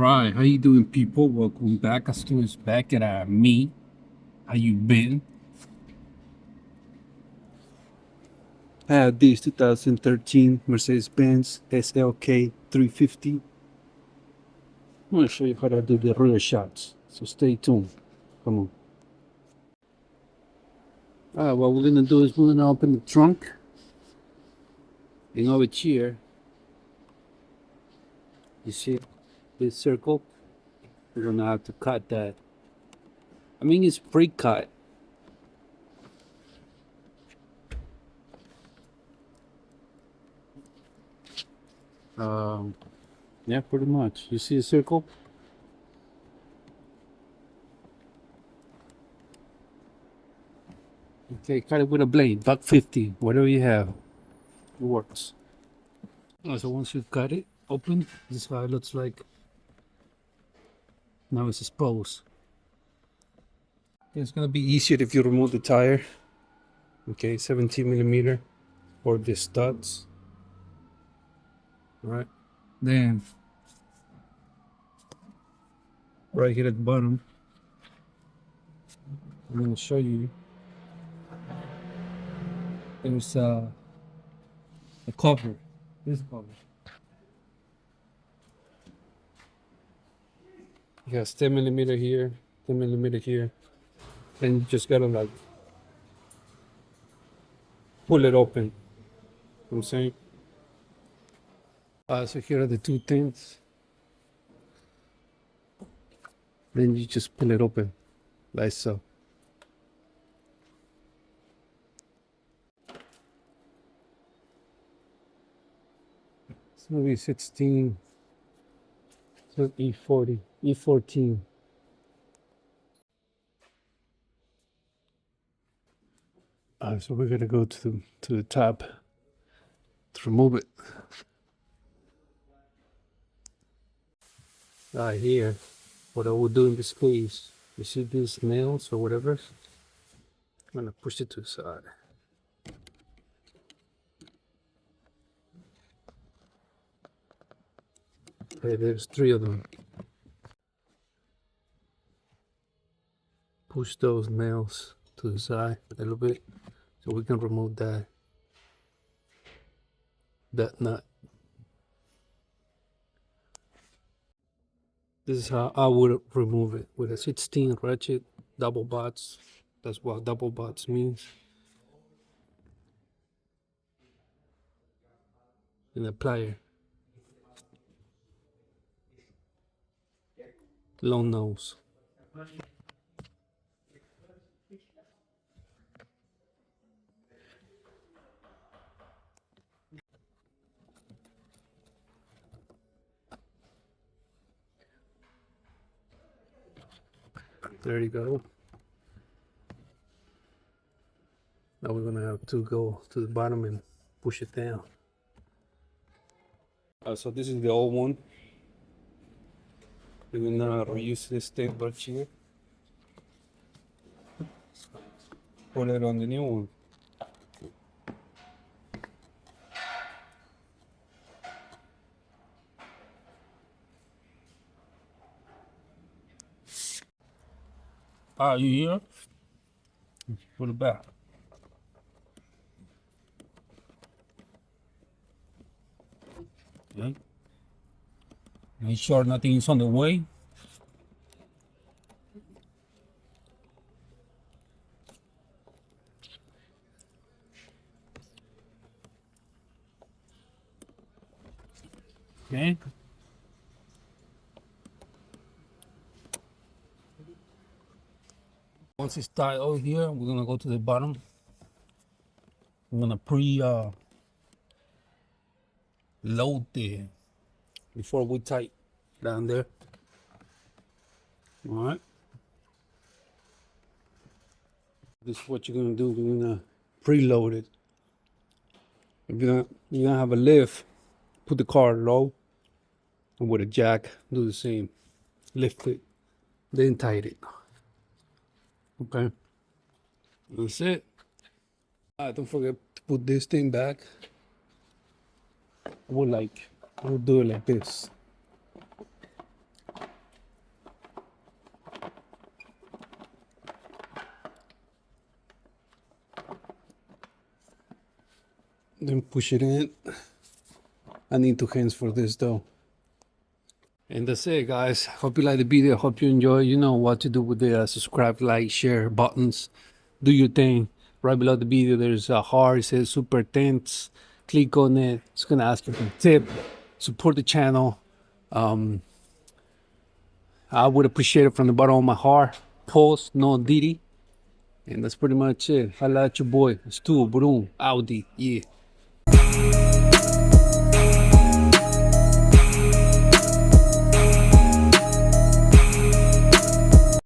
Right, how you doing, people? Welcome back, as students back at me. How you been? I have this 2013 Mercedes-Benz SLK 350. I'm gonna show you how to do the rear shots. So stay tuned. Come on. Alright, what we're gonna do is we're gonna open the trunk. And over here, you see this circle? We're gonna have to cut that. I mean, it's pre-cut. Yeah, pretty much. You see the circle? Okay, cut it with a blade, buck 50, whatever you have, it works. So once you've cut it open, this is how it looks like. Now it's exposed. It's gonna be easier if you remove the tire. Okay, 17 millimeter or the studs. All right, then right here at the bottom, I'm gonna show you. There's a cover. This cover. It has 10 millimeter here, 10 millimeter here. Then you just gotta like pull it open. You know what I'm saying? So here are the two things. Then you just pull it open, like so. It's gonna be 16. So E40, E14. So we're gonna go to the tab to remove it. Here, what I will do in this case, you see these nails or whatever. I'm gonna push it to the side. Okay, there's 3 of them. Push those nails to the side a little bit, so we can remove that nut. This is how I would remove it with a 16 ratchet double butts. That's what double butts means. And a plier. Long nose. There you go. Now we're gonna have to go to the bottom and push it down. So this is the old one. We're gonna reuse this thing right here. Put it on the new one. You here? Put it back. Okay. Make sure nothing is on the way. Okay. Once it's tied over here, we're gonna go to the bottom. I'm gonna load the before we tight down there. All right. This is what you're gonna do. We're gonna preload it. If you're gonna have a lift, put the car low, and with a jack, do the same. Lift it, then tight it. Okay. That's it. Don't forget to put this thing back. We'll do it like this. Then push it in. I need 2 hands for this though. And that's it, guys. Hope you like the video. Hope you enjoy. You know what to do with the subscribe, like, share buttons. Do your thing. Right below the video, there's a heart. It says super thanks. Click on it. It's gonna ask you for a tip. Support the channel. I would appreciate it from the bottom of my heart. Pause, no Diddy. And that's pretty much it. Holla at your boy. Stu, Broom, Audi, yeah.